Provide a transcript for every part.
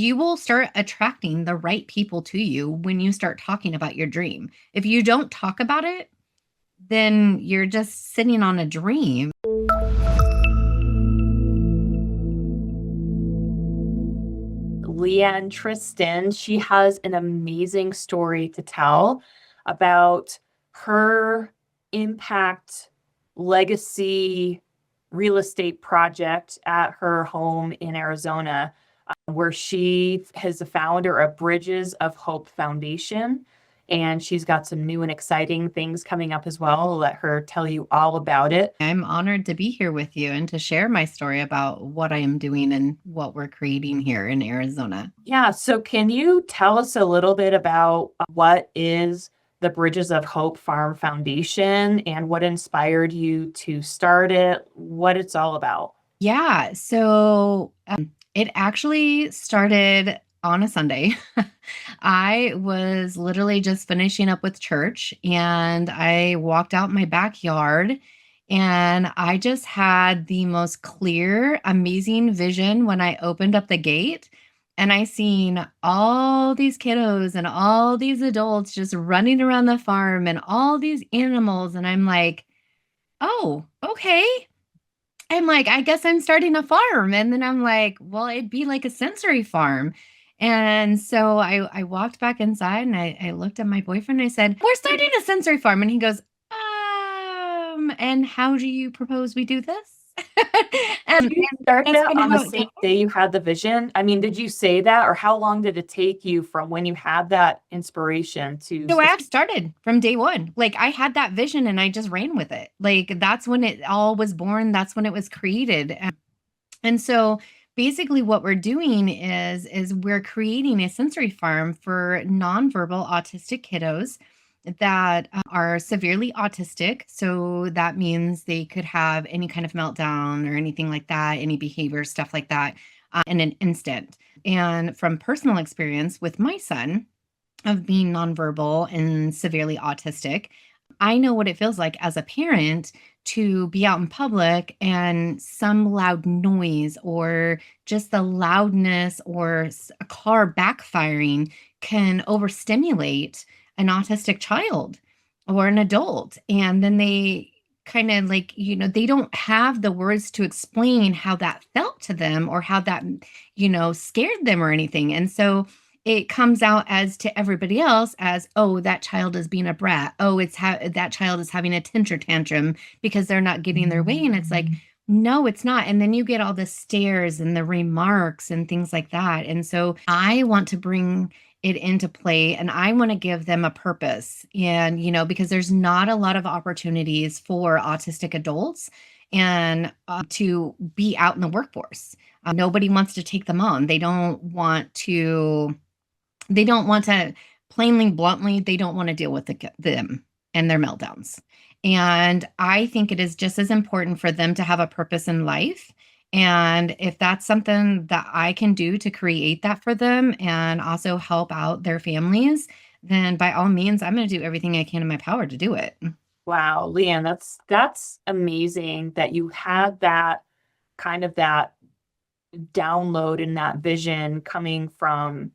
You will start attracting the right people to you when you start talking about your dream. If you don't talk about it, then you're just sitting on a dream. Leanne Tristan, she has an amazing story to tell about her impact legacy real estate project at her home in Arizona, where she is the founder of Bridges of Hope Foundation. And she's got some new and exciting things coming up as well. I'll let her tell you all about it. I'm honored to be here with you and to share my story about what I am doing and what we're creating here in Arizona. Yeah, so can you tell us a little bit about what is the Bridges of Hope Farm Foundation and what inspired you to start it, what it's all about? Yeah, so it actually started on a Sunday. I was literally just finishing up with church and I walked out my backyard and I just had the most clear, amazing vision when I opened up the gate and I seen all these kiddos and all these adults just running around the farm and all these animals. And I'm like, oh, okay. I'm like, I guess I'm starting a farm. And then I'm like, well, it'd be like a sensory farm. And so I walked back inside and I looked at my boyfriend and I said, we're starting a sensory farm. And he goes, and how do you propose we do this? Did you start That's that kind of on the how it same day you had the vision? I mean, did you say that, or how long did it take you from when you had that inspiration to? So I started from day one. Like I had that vision and I just ran with it. Like that's when it all was born. That's when it was created. And so basically what we're doing is we're creating a sensory farm for nonverbal autistic kiddos that are severely autistic. So that means they could have any kind of meltdown or anything like that, any behavior, stuff like that, in an instant. And from personal experience with my son of being nonverbal and severely autistic, I know what it feels like as a parent to be out in public and some loud noise or just the loudness or a car backfiring can overstimulate an autistic child or an adult. And then they kind of like, they don't have the words to explain how that felt to them or how that, scared them or anything. And so it comes out as to everybody else as, oh, that child is being a brat. Oh, that child is having a temper tantrum because they're not getting their way. And it's like, no, it's not. And then you get all the stares and the remarks and things like that. And so I want to bring it into play and I want to give them a purpose. And, because there's not a lot of opportunities for autistic adults and to be out in the workforce. Nobody wants to take them on. They don't want to, plainly, bluntly, they don't want to deal with them and their meltdowns. And I think it is just as important for them to have a purpose in life. And if that's something that I can do to create that for them and also help out their families, then by all means, I'm going to do everything I can in my power to do it. Wow, Leanne, that's amazing that you had that kind of that download and that vision coming from,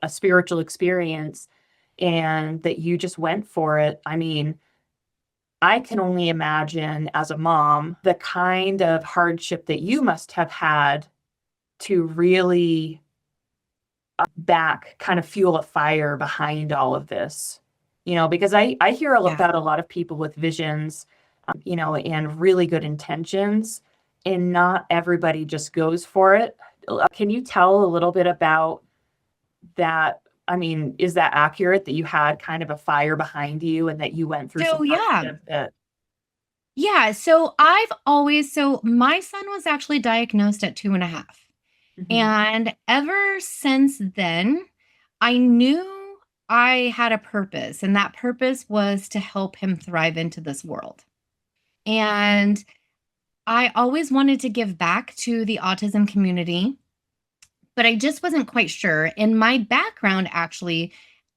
a spiritual experience and that you just went for it. I mean, I can only imagine as a mom the kind of hardship that you must have had to really kind of fuel a fire behind all of this, because I hear about a lot of people with visions, and really good intentions, and not everybody just goes for it. Can you tell a little bit about that? I mean, is that accurate that you had kind of a fire behind you and that you went through some hardship that? Yeah. So my son was actually diagnosed at 2.5. And ever since then, I knew I had a purpose, and that purpose was to help him thrive into this world. And I always wanted to give back to the autism community, but I just wasn't quite sure. In my background, actually,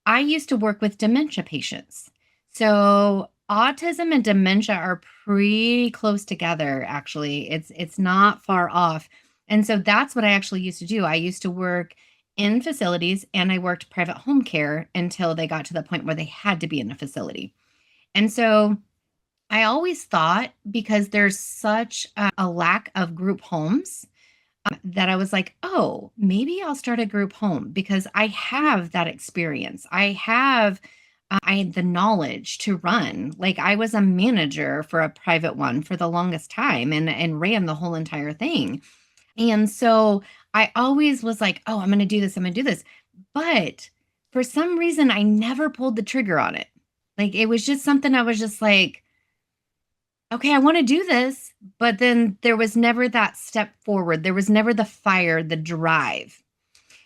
I used to work with dementia patients. So autism and dementia are pretty close together, actually. It's not far off. And so that's what I actually used to do. I used to work in facilities and I worked private home care until they got to the point where they had to be in a facility. And so I always thought, because there's such a lack of group homes, that I was like, oh, maybe I'll start a group home because I have that experience. I had the knowledge to run. Like, I was a manager for a private one for the longest time and ran the whole entire thing. And so I always was like, oh, I'm going to do this. I'm going to do this. But for some reason, I never pulled the trigger on it. Like, it was just something I was just like, okay, I want to do this. But then there was never that step forward. There was never the fire, the drive.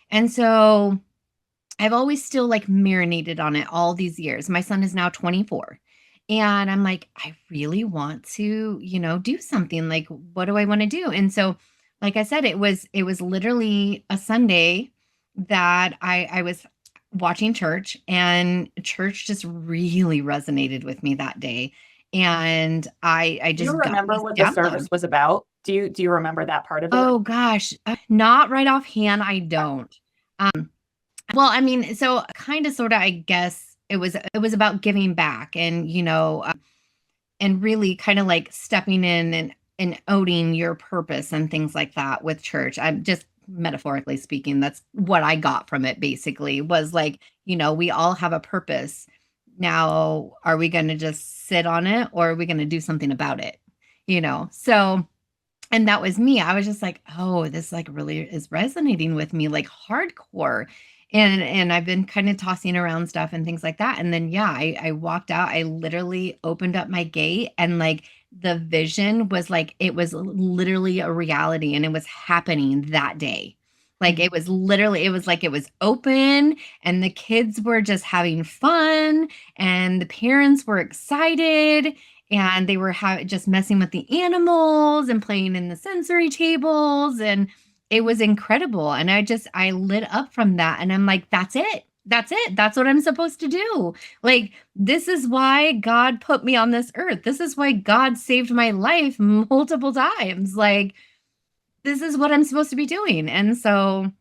And so I've always still like marinated on it all these years. My son is now 24. And I'm like, I really want to, do something. Like, what do I want to do? And so, like I said, it was literally a Sunday that I was watching church, and church just really resonated with me that day. And I Do you just got remember this what the download. service was about? Do you remember that part of it? Oh gosh, not right offhand. I don't. Well, I mean, so kind of sort of, I guess it was about giving back, and and really kind of like stepping in and owning your purpose and things like that with church. I'm just metaphorically speaking, that's what I got from it basically, was like, we all have a purpose. Now, are we going to just sit on it, or are we going to do something about it? So, and that was me. I was just like, oh, this like really is resonating with me, like hardcore. And I've been kind of tossing around stuff and things like that. And then yeah, I walked out. I literally opened up my gate, and like the vision was like, it was literally a reality, and it was happening that day. Like, Mhm. it was literally, it was like it was open, and the kids were just having fun, and the parents were excited, and they were just messing with the animals and playing in the sensory tables, and it was incredible. And I lit up from that, and I'm like, that's it. That's it. That's what I'm supposed to do. Like, this is why God put me on this earth. This is why God saved my life multiple times. Like, this is what I'm supposed to be doing. And so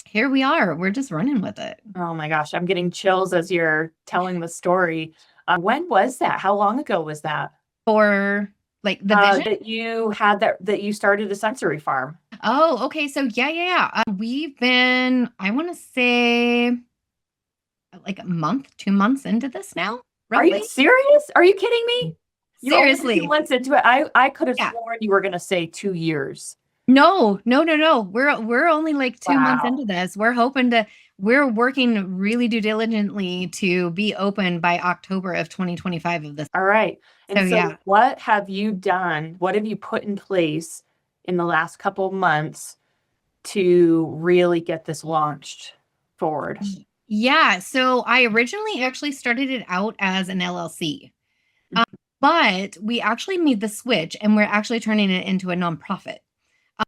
here we are. We're just running with it. Oh my gosh, I'm getting chills as you're telling the story. When was that? How long ago was that? For like the vision. That you started a sensory farm. Oh, okay. So yeah, yeah, yeah. We've been, I want to say, like a month, 2 months into this now, Are you roughly. serious? Are you kidding me? You're only a few Seriously. months into it. I could have Yeah. sworn you were going to say 2 years. No, no, no, no. We're only like 2 months Wow. into this. We're working really due diligently to be open by October of 2025 of this. All right. So And so yeah. what have you done? What have you put in place in the last couple of months to really get this launched forward? Yeah. So I originally actually started it out as an LLC. But we actually made the switch, and we're actually turning it into a nonprofit,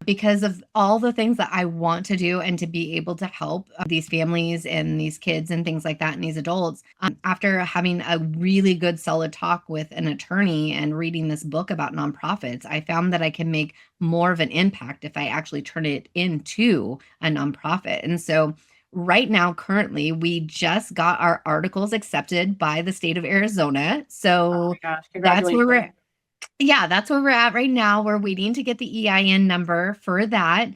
because of all the things that I want to do and to be able to help these families and these kids and things like that, and these adults. After having a really good, solid talk with an attorney and reading this book about nonprofits, I found that I can make more of an impact if I actually turn it into a nonprofit. And so, right now, currently, we just got our articles accepted by the state of Arizona. Oh So my gosh, that's where congratulations. we're yeah, that's where we're at right now. We're waiting to get the EIN number for that.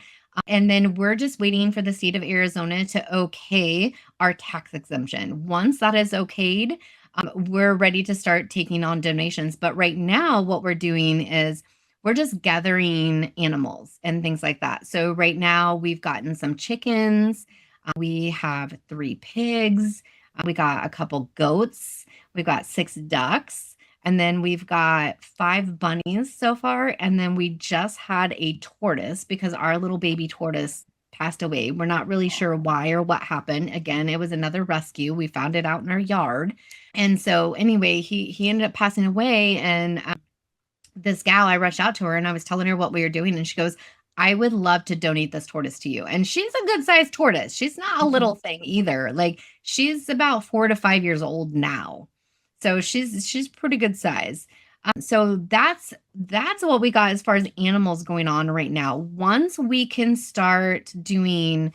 And then we're just waiting for the state of Arizona to okay our tax exemption. Once that is okayed, we're ready to start taking on donations. But right now, what we're doing is we're just gathering animals and things like that. So right now, we've gotten some chickens. We have 3 pigs. We got a couple goats. We've got 6 ducks. And then we've got 5 bunnies so far. And then we just had a tortoise because our little baby tortoise passed away. We're not really sure why or what happened. Again, it was another rescue. We found it out in our yard. And so anyway, he ended up passing away. And this gal, I rushed out to her and I was telling her what we were doing. And she goes, I would love to donate this tortoise to you. And she's a good sized tortoise. She's not a Mhm. little thing either. Like, she's about 4 to 5 years old now. So she's pretty good size. So that's what we got as far as animals going on right now. Once we can start doing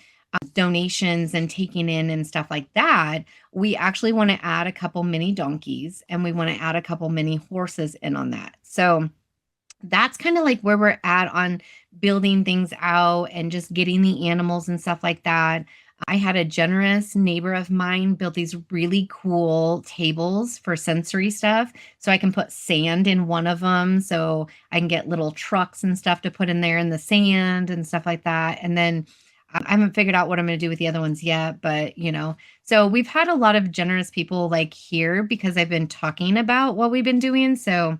donations and taking in and stuff like that, we actually want to add a couple mini donkeys and we want to add a couple mini horses in on that. So that's kind of like where we're at on building things out and just getting the animals and stuff like that. I had a generous neighbor of mine build these really cool tables for sensory stuff. So I can put sand in one of them. So I can get little trucks and stuff to put in there in the sand and stuff like that. And then I haven't figured out what I'm going to do with the other ones yet, but so we've had a lot of generous people like here because I've been talking about what we've been doing. So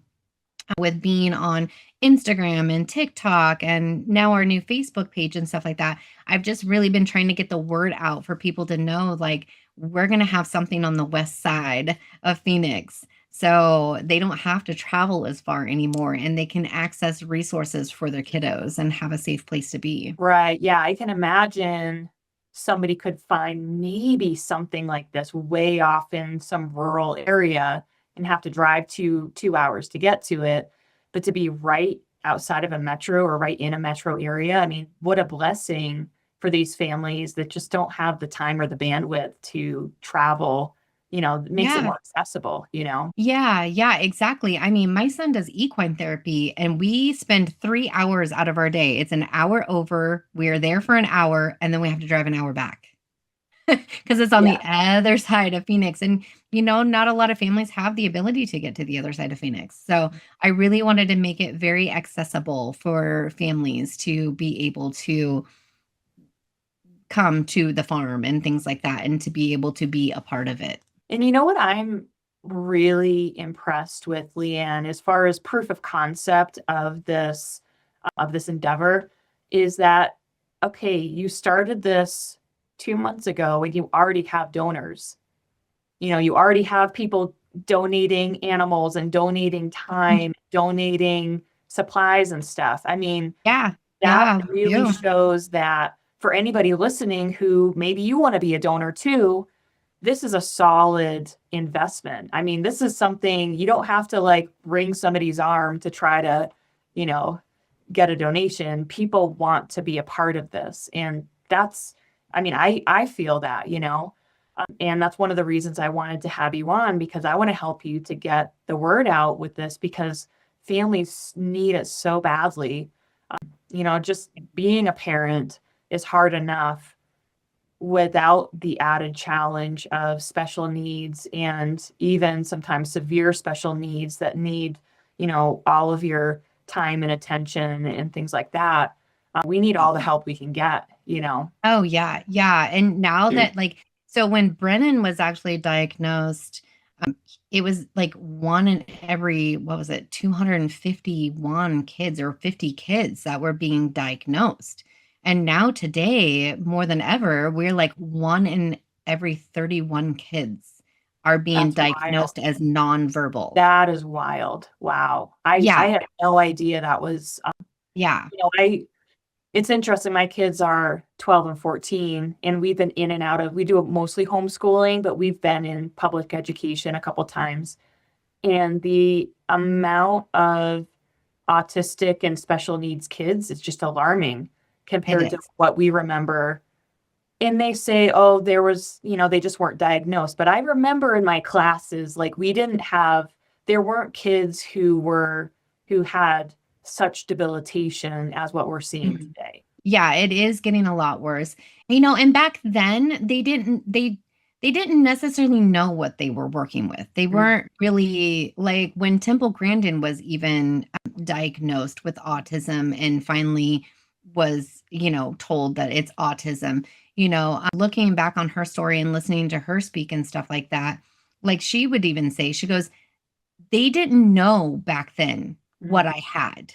with being on Instagram and TikTok and now our new Facebook page and stuff like that, I've just really been trying to get the word out for people to know like we're going to have something on the west side of Phoenix. So they don't have to travel as far anymore and they can access resources for their kiddos and have a safe place to be. Right. Yeah, I can imagine somebody could find maybe something like this way off in some rural area and have to drive 2 hours to get to it. But to be right outside of a metro or right in a metro area, I mean, what a blessing for these families that just don't have the time or the bandwidth to travel, it makes it Yeah. more accessible. Yeah, yeah, exactly. I mean, my son does equine therapy and we spend 3 hours out of our day. It's an hour over. We're there for an hour and then we have to drive an hour back because it's on the Yeah. other side of Phoenix. And, not a lot of families have the ability to get to the other side of Phoenix. So I really wanted to make it very accessible for families to be able to come to the farm and things like that and to be able to be a part of it. And you know what I'm really impressed with, Leanne, as far as proof of concept of this endeavor is that okay, you started this 2 months ago and you already have donors. You already have people donating animals and donating time, donating supplies and stuff. I mean, Yeah, that yeah, we really do. shows that for anybody listening who maybe you want to be a donor too, this is a solid investment. I mean, this is something you don't have to like wring somebody's arm to try to, you know, get a donation. People want to be a part of this. And that's, I mean, I feel that. And that's one of the reasons I wanted to have you on because I want to help you to get the word out with this because families need it so badly. Just being a parent is hard enough without the added challenge of special needs and even sometimes severe special needs that need, all of your time and attention and things like that. We need all the help we can get. Oh, yeah, yeah, and now that, so when Brennan was actually diagnosed, um, it was, like, 1 in every, what was it, 251 kids or 50 kids that were being diagnosed, and now today, more than ever, we're, like, 1 in every 31 kids are being That's wild. diagnosed as nonverbal. That is wild. Wow. I Yeah, had no idea that was, yeah, I it's interesting. My kids are 12 and 14, and we've been in and out of we do mostly homeschooling, but we've been in public education a couple times. And the amount of autistic and special needs kids is just alarming it compared to is. what we remember. And they say, oh, there was, they just weren't diagnosed. But I remember in my classes, like there weren't kids who had such debilitation as what we're seeing Mhm. today. Yeah, it is getting a lot worse. And back then they didn't necessarily know what they were working with. They Mm. weren't really like when Temple Grandin was even diagnosed with autism and finally was, told that it's autism. Looking back on her story and listening to her speak and stuff like that, like she would even say, she goes, they didn't know back then what Mm. I had.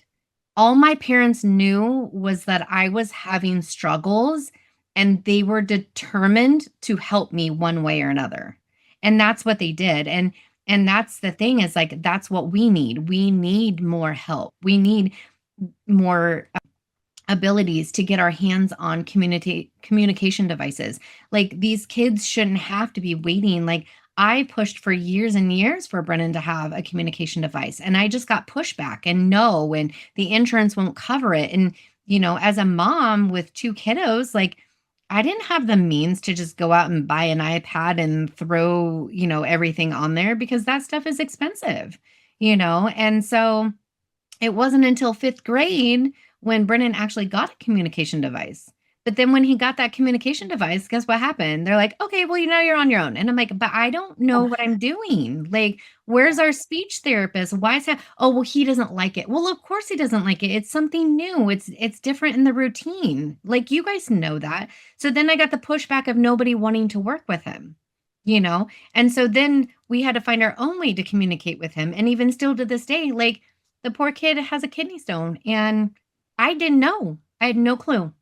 All my parents knew was that I was having struggles and they were determined to help me one way or another. And that's what they did. And that's the thing is like that's what we need. We need more help. We need more abilities to get our hands on communicate communication devices. Like these kids shouldn't have to be waiting. Like I pushed for years and years for Brennan to have a communication device, and I just got pushback and no, and the insurance won't cover it. And, as a mom with two kiddos, like, I didn't have the means to just go out and buy an iPad and throw, everything on there because that stuff is expensive, And so it wasn't until fifth grade when Brennan actually got a communication device. But then when he got that communication device, guess what happened? They're like, okay, well, you're on your own. And I'm like, but I don't know what I'm doing. Like, where's our speech therapist? Why is that? Oh, well, he doesn't like it. Well, of course he doesn't like it. It's something new. It's different in the routine. Like, you guys know that. So then I got the pushback of nobody wanting to work with him, you know? And so then we had to find our own way to communicate with him. And even still to this day, like, the poor kid has a kidney stone, and I didn't know. I had no clue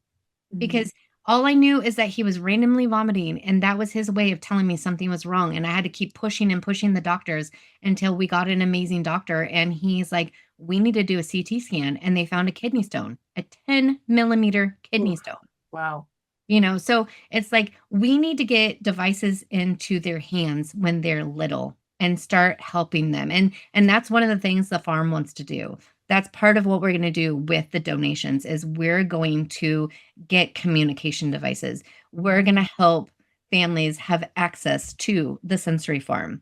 Mhm. because all I knew is that he was randomly vomiting, and that was his way of telling me something was wrong. And I had to keep pushing and pushing the doctors until we got an amazing doctor. And he's like, we need to do a CT scan. And they found a kidney stone, a 10 millimeter kidney Oof. stone. Wow. So it's like we need to get devices into their hands when they're little and start helping them. And that's one of the things the farm wants to do. That's part of what we're going to do with the donations is we're going to get communication devices. We're going to help families have access to the sensory farm.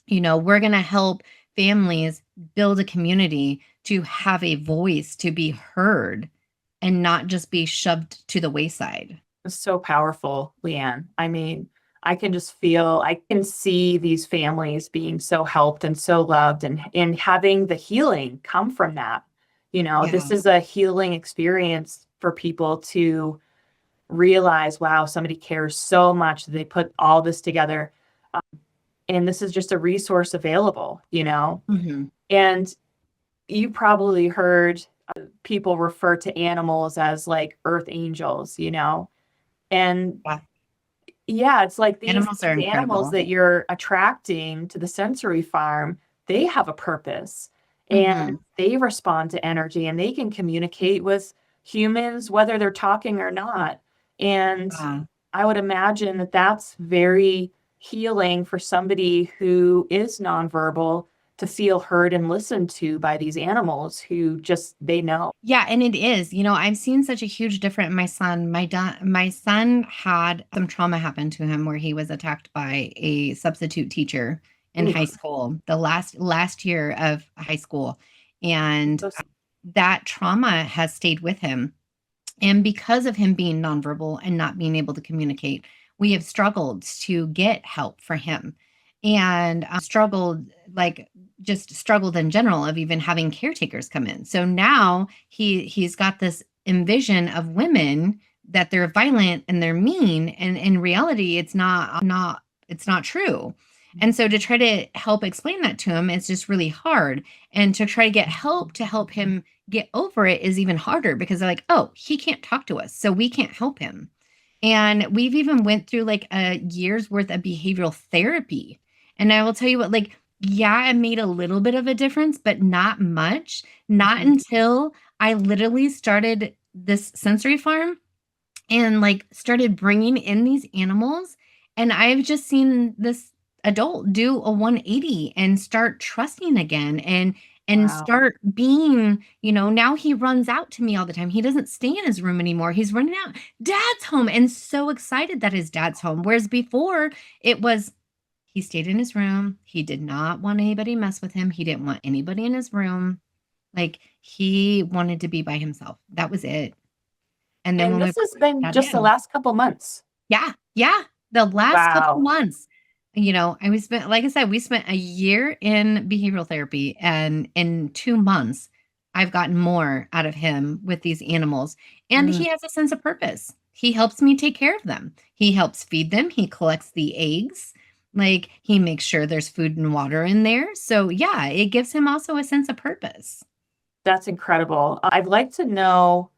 We're going to help families build a community to have a voice, to be heard, and not just be shoved to the wayside. It's so powerful, Leanne. I mean, I can see these families being so helped and so loved and having the healing come from that. This Yeah. is a healing experience for people to realize, wow, somebody cares so much that they put all this together. And this is just a resource available. Mhm. And you probably heard people refer to animals as like earth angels. And Yeah. yeah, it's like these Animals are these animals incredible. that you're attracting to the sensory farm, they have a purpose and Mhm. they respond to energy and they can communicate with humans whether they're talking or not. And Yeah. I would imagine that that's very healing for somebody who is nonverbal to feel heard and listened to by these animals who just they know. Yeah, and it is. I've seen such a huge difference in my son. My son had some trauma happen to him where he was attacked by a substitute teacher in high Oof. school, the last year of high school. And So that trauma has stayed with him. And because of him being nonverbal and not being able to communicate, we have struggled to get help for him and just struggled in general of even having caretakers come in. So now he's got this envision of women that they're violent and they're mean, and in reality it's not true. And so to try to help explain that to him is just really hard, and to try to get help to help him get over it is even harder because they're like, oh, he can't talk to us, so we can't help him. And we've even went through like a year's worth of behavioral therapy. And I will tell you what, like, yeah, it made a little bit of a difference, but not much. Not Mhm. until I literally started this sensory farm and like started bringing in these animals, and I've just seen this adult do a 180 and start trusting again, and Wow. start being, now he runs out to me all the time. He doesn't stay in his room anymore. He's running out, dad's home, and so excited that his dad's home, whereas before it was he stayed in his room. He did not want anybody mess with him. He didn't want anybody in his room. Like, he wanted to be by himself. That was it. And then And when we this has been got just the in, last couple months. yeah, yeah, the last couple Wow. months, and we spent, like I said, we spent a year in behavioral therapy, and in 2 months, I've gotten more out of him with these animals, and Mm, he has a sense of purpose. He helps me take care of them. He helps feed them, he collects the eggs, like, he makes sure there's food and water in there, so, yeah, it gives him also a sense of purpose. that's incredible. I'd like to know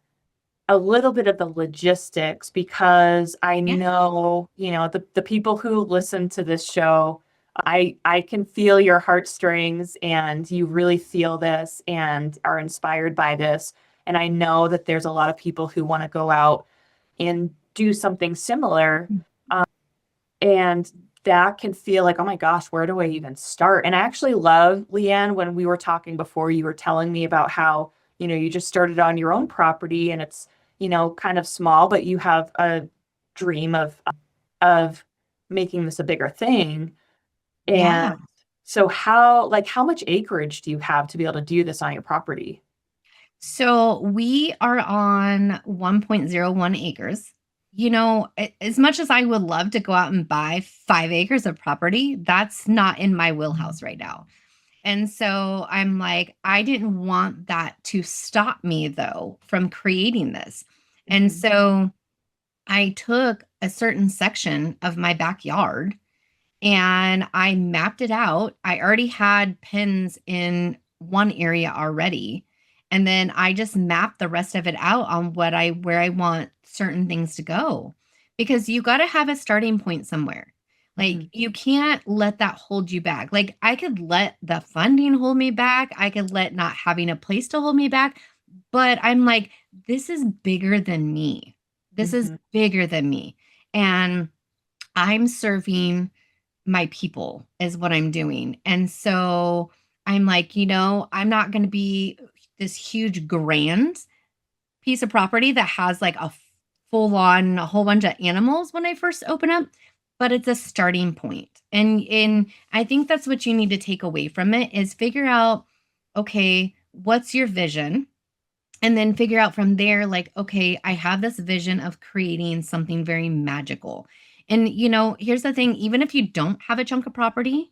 a little bit of the logistics because I Yeah, know, the people who listen to this show, I can feel your heartstrings and you really feel this and are inspired by this. And I know that there's a lot of people who want to go out and do something similar. mm, And that can feel like, oh my gosh, where do I even start? And I actually love, Leanne, when we were talking before, you were telling me about how, you just started on your own property and it's, kind of small, but you have a dream of making this a bigger thing. Yeah. And so how much acreage do you have to be able to do this on your property? So we are on 1.01 acres. As much as I would love to go out and buy 5 acres of property, that's not in my wheelhouse right now. And so I'm like, I didn't want that to stop me though from creating this. And Mhm. so I took a certain section of my backyard and I mapped it out. I already had pins in one area already. And then I just mapped the rest of it out on where I want certain things to go. Because you got to have a starting point somewhere. Like Mhm. you can't let that hold you back. Like I could let the funding hold me back. I could let not having a place to hold me back. But I'm like, this is bigger than me. This is Mhm. bigger than me. And I'm serving my people is what I'm doing. And so I'm like, I'm not going to be this huge grand piece of property that has like a full on a whole bunch of animals when I first open up, but it's a starting point. And I think that's what you need to take away from it is figure out, okay, what's your vision? And then figure out from there, like, okay, I have this vision of creating something very magical. And, here's the thing, even if you don't have a chunk of property,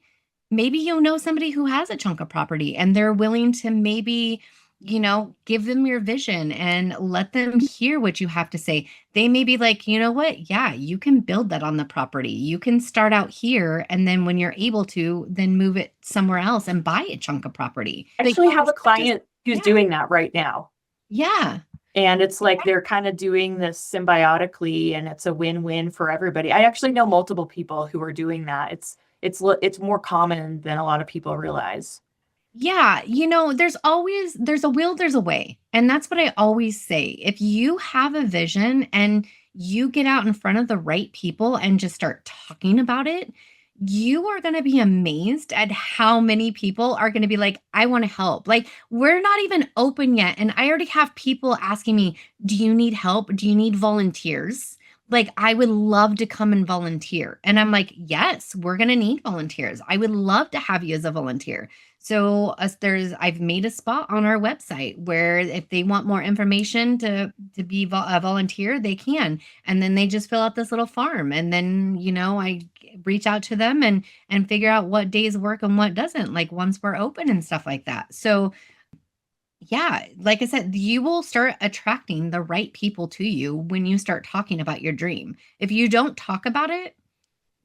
maybe you know somebody who has a chunk of property and they're willing to maybe, give them your vision and let them hear what you have to say. They may be like, you know what? Yeah, you can build that on the property. You can start out here. And then when you're able to, then move it somewhere else and buy a chunk of property. I Like, actually have a just, client who's yeah, doing that right now. yeah. And it's like they're kind of doing this symbiotically and it's a win-win for everybody. I actually know multiple people who are doing that. It's more common than a lot of people realize. Yeah, there's a will, there's a way. And that's what I always say. If you have a vision and you get out in front of the right people and just start talking about it, you are going to be amazed at how many people are going to be like, I want to help. Like, we're not even open yet. And I already have people asking me, do you need help? Do you need volunteers? Like, I would love to come and volunteer. And I'm like, yes, we're going to need volunteers. I would love to have you as a volunteer. So I've made a spot on our website where if they want more information to be a volunteer, they can, and then they just fill out this little form, and then I reach out to them and figure out what days work and what doesn't, like once we're open and stuff like that. So yeah, like I said, you will start attracting the right people to you when you start talking about your dream. If you don't talk about it,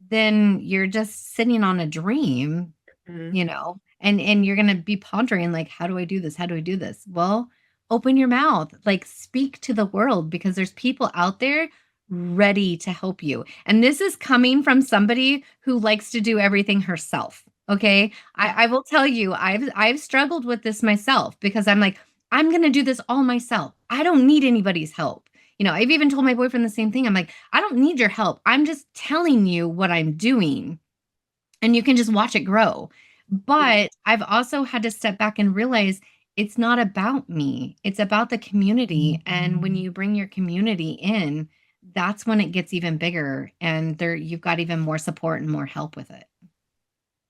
then you're just sitting on a dream, Mhm. and you're going to be pondering like, how do I do this? How do I do this? Well, open your mouth, like speak to the world because there's people out there ready to help you. And this is coming from somebody who likes to do everything herself. Okay. I will tell you, I've struggled with this myself because I'm like, I'm going to do this all myself. I don't need anybody's help. I've even told my boyfriend the same thing. I'm like, I don't need your help. I'm just telling you what I'm doing and you can just watch it grow. Mhm. But I've also had to step back and realize it's not about me. It's about the community. And when you bring your community in, that's when it gets even bigger and you've got even more support and more help with it.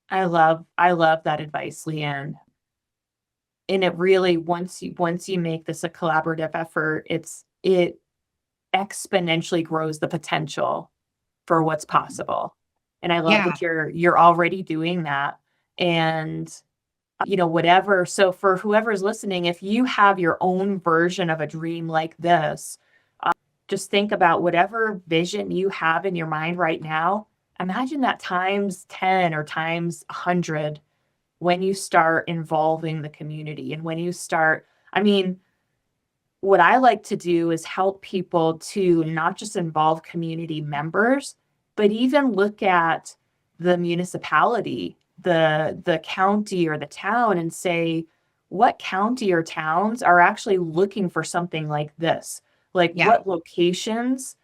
I love that advice, Leanne. And it really, once you make this a collaborative effort, it exponentially grows the potential for what's possible. And I love Yeah. that you're already doing that. And whatever. So for whoever's listening, if you have your own version of a dream like this, just think about whatever vision you have in your mind right now. Imagine that times 10 or times 100 when you start involving the community and when you start, I mean, what I like to do is help people to not just involve community members, but even look at the municipality, the county or the town and say, what county or towns are actually looking for something like this? Like Yeah. what locations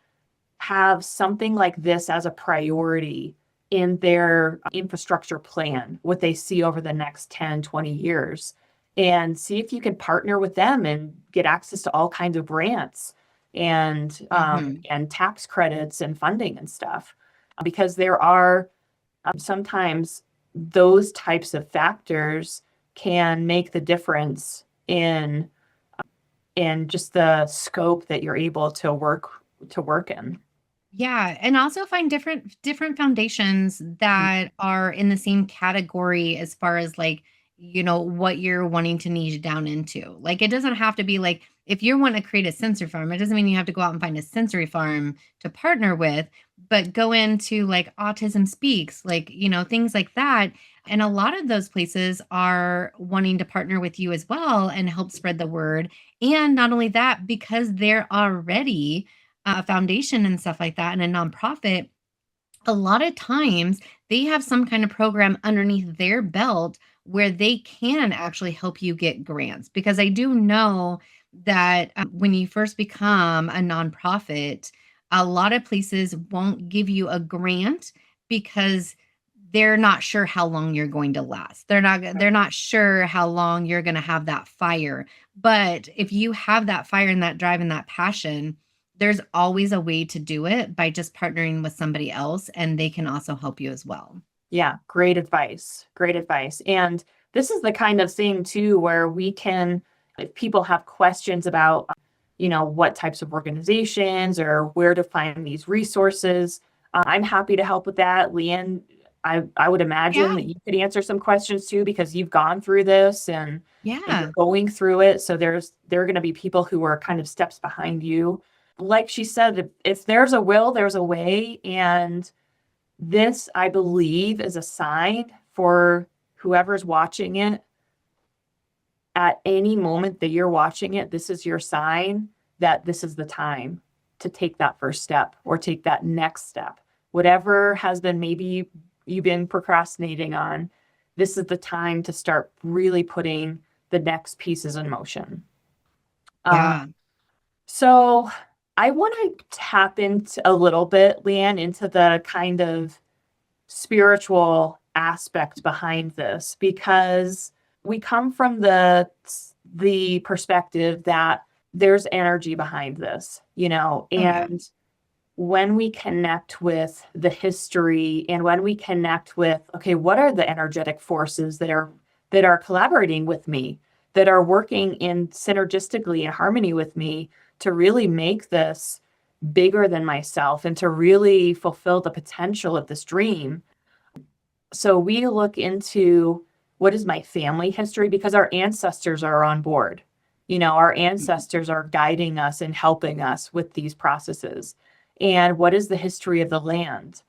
have something like this as a priority in their infrastructure plan, what they see over the next 10, 20 years, and see if you can partner with them and get access to all kinds of grants and tax credits and funding and stuff. Because there are sometimes those types of factors can make the difference in just the scope that you're able to work in. Yeah, and also find different foundations that are in the same category as far as like, what you're wanting to niche down into. Like it doesn't have to be like if you want to create a sensory farm, it doesn't mean you have to go out and find a sensory farm to partner with, but go into like Autism Speaks, like, things like that. And a lot of those places are wanting to partner with you as well and help spread the word. And not only that, because they're already a foundation and stuff like that and a nonprofit, a lot of times they have some kind of program underneath their belt where they can actually help you get grants. Because I do know that when you first become a nonprofit, a lot of places won't give you a grant because they're not sure how long you're going to last. They're not sure how long you're going to have that fire. But if you have that fire and that drive and that passion, there's always a way to do it by just partnering with somebody else, and they can also help you as well. Yeah, great advice. Great advice. And this is the kind of thing too where we can, if people have questions about, what types of organizations or where to find these resources, I'm happy to help with that. Leanne, I would imagine Yeah. that you could answer some questions too because you've gone through this and Yeah. you're going through it. So there are going to be people who are kind of steps behind you. Like she said, if there's a will, there's a way. And this, I believe, is a sign for whoever's watching it. At any moment that you're watching it, this is your sign that this is the time to take that first step or take that next step. Whatever has been maybe you've been procrastinating on, this is the time to start really putting the next pieces in motion. Yeah. So I want to tap into a little bit, Leanne, into the kind of spiritual aspect behind this because we come from the perspective that there's energy behind this, Oh, yeah. and when we connect with the history and when we connect with, okay, what are the energetic forces that are collaborating with me, that are working in synergistically in harmony with me to really make this bigger than myself and to really fulfill the potential of this dream. So we look into what is my family history because our ancestors are on board. Our ancestors are guiding us and helping us with these processes. And what is the history of the land? Yeah.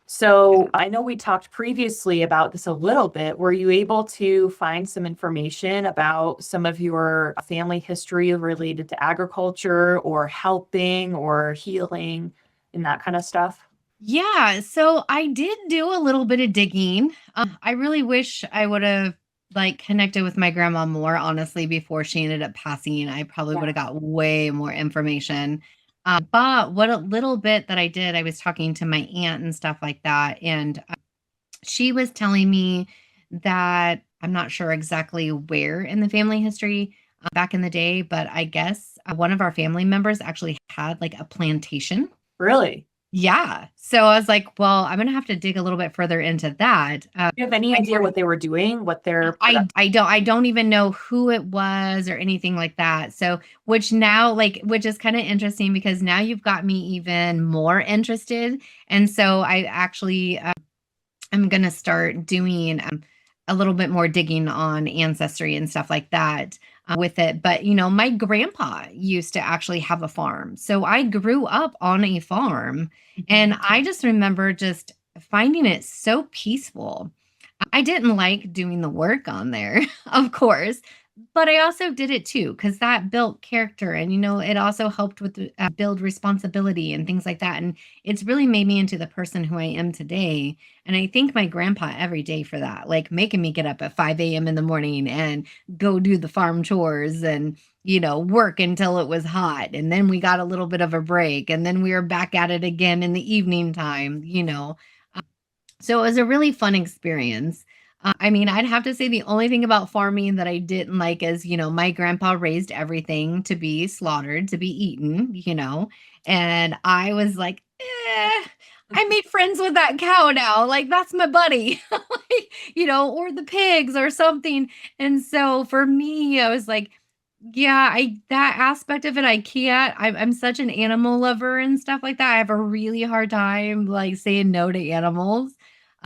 So I know we talked previously about this a little bit. Were you able to find some information about some of your family history related to agriculture or helping or healing and that kind of stuff? Yeah, so I did do a little bit of digging. I really wish I would have like connected with my grandma more, honestly, before she ended up passing. I probably would Yeah, have got way more information. But what a little bit that I did, I was talking to my aunt and stuff like that, and she was telling me that I'm not sure exactly where in the family history back in the day, but I guess one of our family members actually had like a plantation. really? Yeah. So I was like, well, I'm gonna have to dig a little bit further into that. Do you have any I idea what they were doing, what their product? I don't even know who it was or anything like that. So which is kind of interesting because now you've got me even more interested. And so I actually I'm gonna start doing a little bit more digging on ancestry and stuff like that with it. But my grandpa used to actually have a farm, so I grew up on a farm, and I just remember just finding it so peaceful. I didn't like doing the work on there, of course, but I also did it too because that built character, and it also helped with build responsibility and things like that. And it's really made me into the person who I am today. And I thank my grandpa every day for that, like making me get up at 5 a.m. in the morning and go do the farm chores and work until it was hot. And then we got a little bit of a break, and then we were back at it again in the evening time. So it was a really fun experience. I mean, I'd have to say the only thing about farming that I didn't like is, my grandpa raised everything to be slaughtered, to be eaten, and I was like, I made friends with that cow now. Like, that's my buddy, like, or the pigs or something. And so for me, I was like, yeah, that aspect of it, I can't. I'm such an animal lover and stuff like that. I have a really hard time like saying no to animals.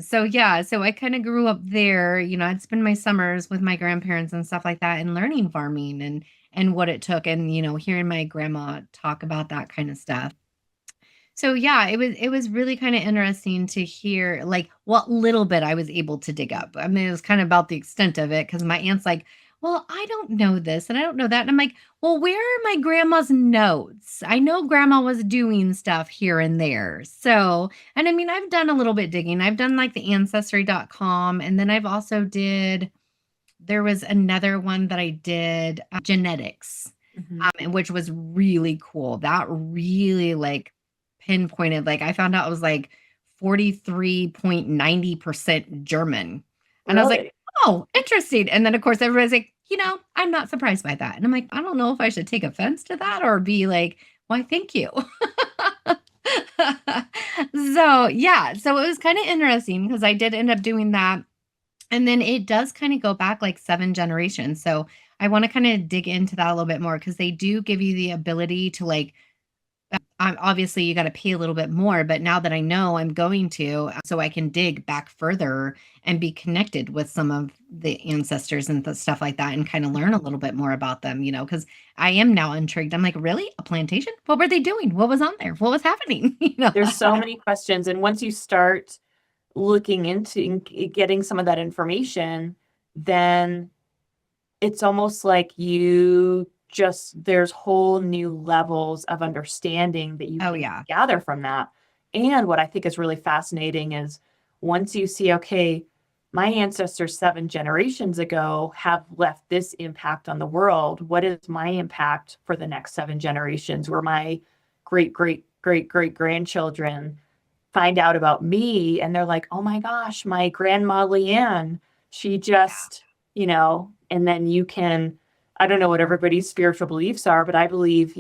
So yeah, so I kind of grew up there. I'd spend my summers with my grandparents and stuff like that and learning farming and what it took and hearing my grandma talk about that kind of stuff. So yeah, it was really kind of interesting to hear like what little bit I was able to dig up. I mean, it was kind of about the extent of it because my aunt's like, "Well, I don't know this and I don't know that." And I'm like, "Well, where are my grandma's notes? I know grandma was doing stuff here and there." So, and I mean, I've done a little bit digging. I've done like the ancestry.com and then I've also did there was another one that I did, genetics, Mhm. which was really cool. That really like pinpointed, like I found out it was like 43.90% German. And I was like, Really? oh, interesting. And then of course everybody's like, I'm not surprised by that. And I'm like, I don't know if I should take offense to that or be like, why, thank you. So yeah, so it was kind of interesting because I did end up doing that and then it does kind of go back like 7 generations. So I want to kind of dig into that a little bit more because they do give you the ability to like, obviously you got to pay a little bit more, but now that I know I'm going to, so I can dig back further and be connected with some of the ancestors and stuff like that and kind of learn a little bit more about them, because I am now intrigued. I'm like, really? A plantation? What were they doing? What was on there? What was happening? There's so many questions, and once you start looking into getting some of that information, then it's almost like there's whole new levels of understanding that you Oh, can yeah. gather from that. And what I think is really fascinating is once you see, okay, my ancestors 7 generations ago have left this impact on the world. What is my impact for the next 7 generations? Where my great, great, great, great grandchildren find out about me and they're like, oh my gosh, my grandma Leanne, she just, and then I don't know what everybody's spiritual beliefs are, but I believe,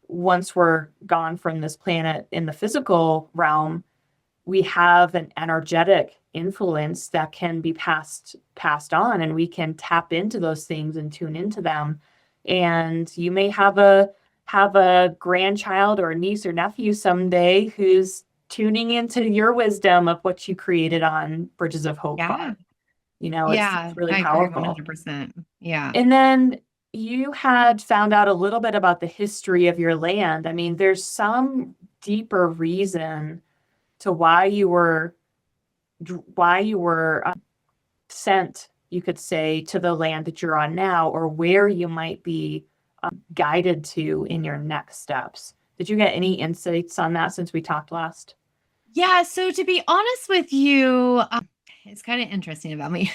once we're gone from this planet in the physical realm, we have an energetic influence that can be passed on, and we can tap into those things and tune into them. And you may have a grandchild or a niece or nephew someday who's tuning into your wisdom of what you created on Bridges of Hope Yeah. Farm. It's Yeah. really I agree powerful. 100%. Yeah. And then you had found out a little bit about the history of your land. I mean, there's some deeper reason to why you were sent, you could say, to the land that you're on now, or where you might be guided to in your next steps. Did you get any insights on that since we talked last? Yeah, so to be honest with you, it's kind of interesting about me.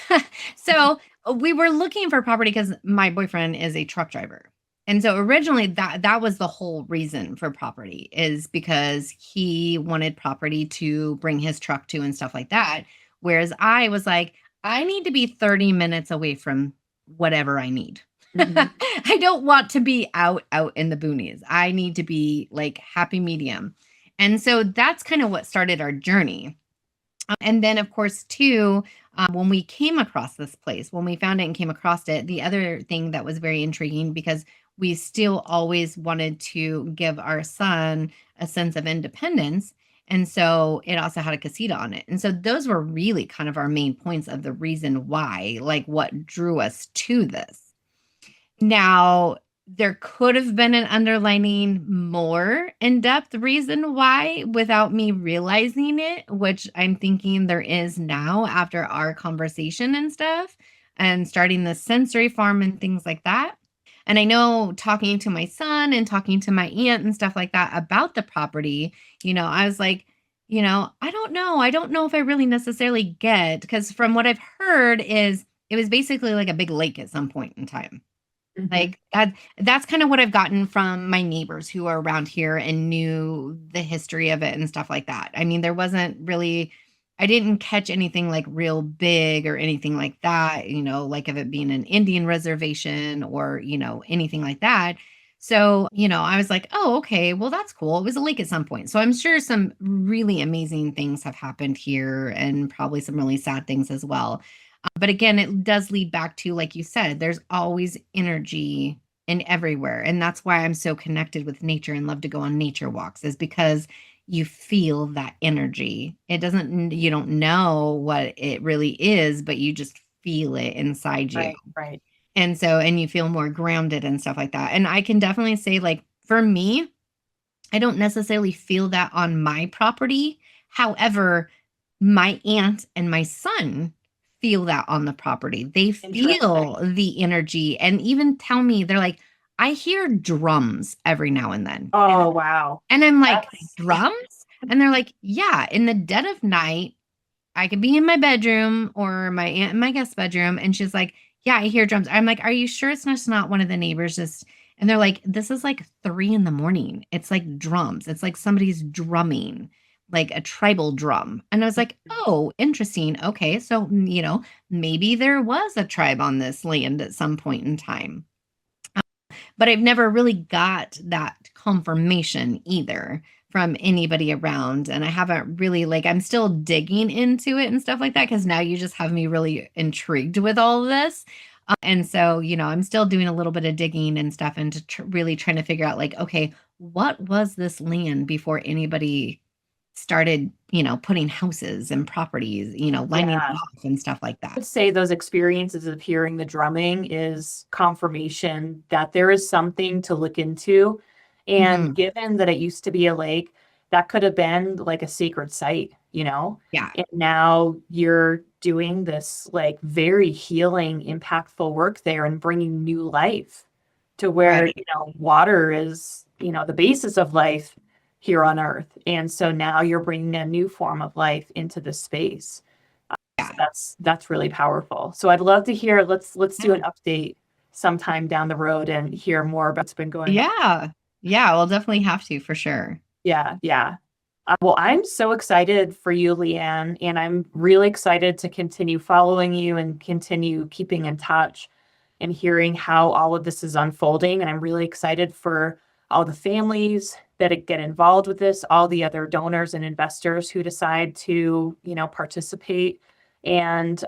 So we were looking for property because my boyfriend is a truck driver. And so originally that was the whole reason for property is because he wanted property to bring his truck to and stuff like that. Whereas I was like, I need to be 30 minutes away from whatever I need. Mhm. I don't want to be out in the boonies. I need to be like happy medium. And so that's kind of what started our journey. And then, of course, too, when we came across this place, when we found it and came across it, the other thing that was very intriguing because we still always wanted to give our son a sense of independence. And so it also had a casita on it. And so those were really kind of our main points of the reason why, like what drew us to this. Now, there could have been an underlining more in-depth reason why without me realizing it, which I'm thinking there is now after our conversation and stuff and starting the sensory farm and things like that. And I know talking to my son and talking to my aunt and stuff like that about the property, I was like, I don't know. I don't know if I really necessarily get because from what I've heard is it was basically like a big lake at some point in time. Mhm. Like, that's kind of what I've gotten from my neighbors who are around here and knew the history of it and stuff like that. I mean, there wasn't really I didn't catch anything like real big or anything like that, like of it being an Indian reservation or, anything like that. So, I was like, oh, okay, well, that's cool. It was a lake at some point. So I'm sure some really amazing things have happened here and probably some really sad things as well. But again, it does lead back to, like you said, there's always energy in everywhere. And that's why I'm so connected with nature and love to go on nature walks, is because you feel that energy. You don't know what it really is, but you just feel it inside you. Right, right. And you feel more grounded and stuff like that. And I can definitely say, like, for me, I don't necessarily feel that on my property. However, my aunt and my son feel that on the property. They Interesting. feel the energy and even tell me, they're like, I hear drums every now and then. Oh, wow. And I'm like, That's drums? And they're like, yeah, in the dead of night, I could be in my bedroom or my aunt in my guest bedroom. And she's like, yeah, I hear drums. I'm like, are you sure it's not one of the neighbors just, and they're like, this is like 3 a.m. It's like drums. It's like somebody's drumming, like a tribal drum. And I was like, oh, interesting. Okay. So, maybe there was a tribe on this land at some point in time. But I've never really got that confirmation either from anybody around. And I haven't really, like, I'm still digging into it and stuff like that, because now you just have me really intrigued with all of this. And so, I'm still doing a little bit of digging and stuff and really trying to figure out, like, okay, what was this land before anybody started, putting houses and properties, lining them yeah. off and stuff like that. Would say those experiences of hearing the drumming is confirmation that there is something to look into. And Hmm. given that it used to be a lake, that could have been like a sacred site, you know? Yeah. And now you're doing this like very healing, impactful work there and bringing new life to where, Right. water is, the basis of life here on earth. And so now you're bringing a new form of life into the space. So Yeah. that's really powerful. So I'd love to hear, let's do an Yeah. update sometime down the road and hear more about what's been going on. Yeah. Yeah. We'll definitely have to for sure. Yeah, yeah. Well, I'm so excited for you, Leanne, and I'm really excited to continue following you and continue keeping in touch and hearing how all of this is unfolding. And I'm really excited for all the families that get involved with this, all the other donors and investors who decide to, participate. And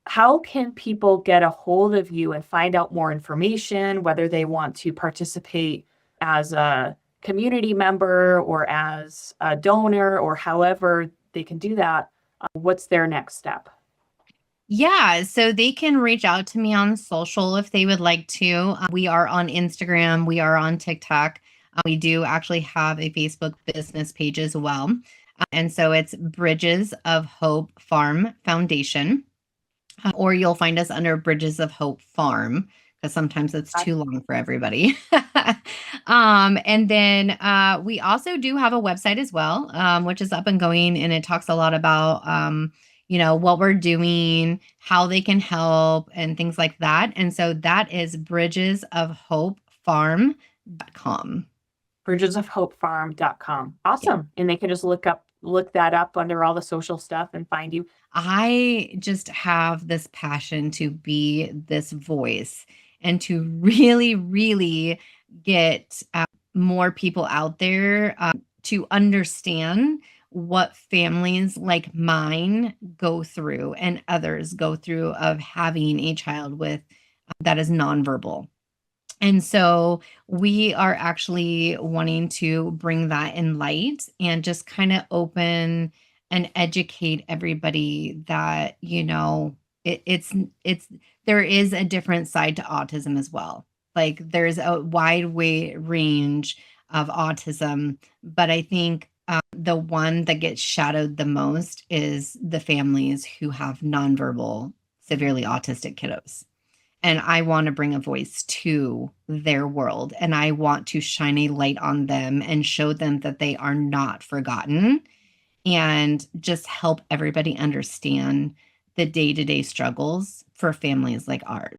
how can people get a hold of you and find out more information, whether they want to participate as a community member or as a donor or however they can do that? What's their next step? Yeah, so they can reach out to me on social if they would like to. We are on Instagram, we are on TikTok. We do actually have a Facebook business page as well. And so it's Bridges of Hope Farm Foundation, or you'll find us under Bridges of Hope Farm, because sometimes it's too long for everybody. And then we also do have a website as well, which is up and going, and it talks a lot about what we're doing, how they can help, and things like that. And so that is bridgesofhopefarm.com. bridgesofhopefarm.com. Yeah. Awesome. And they can just look that up under all the social stuff and find you. I just have this passion to be this voice and to really, really get more people out there to understand what families like mine go through and others go through of having a child with that is nonverbal. And so we are actually wanting to bring that in light and just kind of open and educate everybody that, it's there is a different side to autism as well. Like, there's a wide way range of autism, but I think the one that gets shadowed the most is the families who have nonverbal, severely autistic kiddos. And I want to bring a voice to their world. And I want to shine a light on them and show them that they are not forgotten, and just help everybody understand the day to day struggles for families like ours.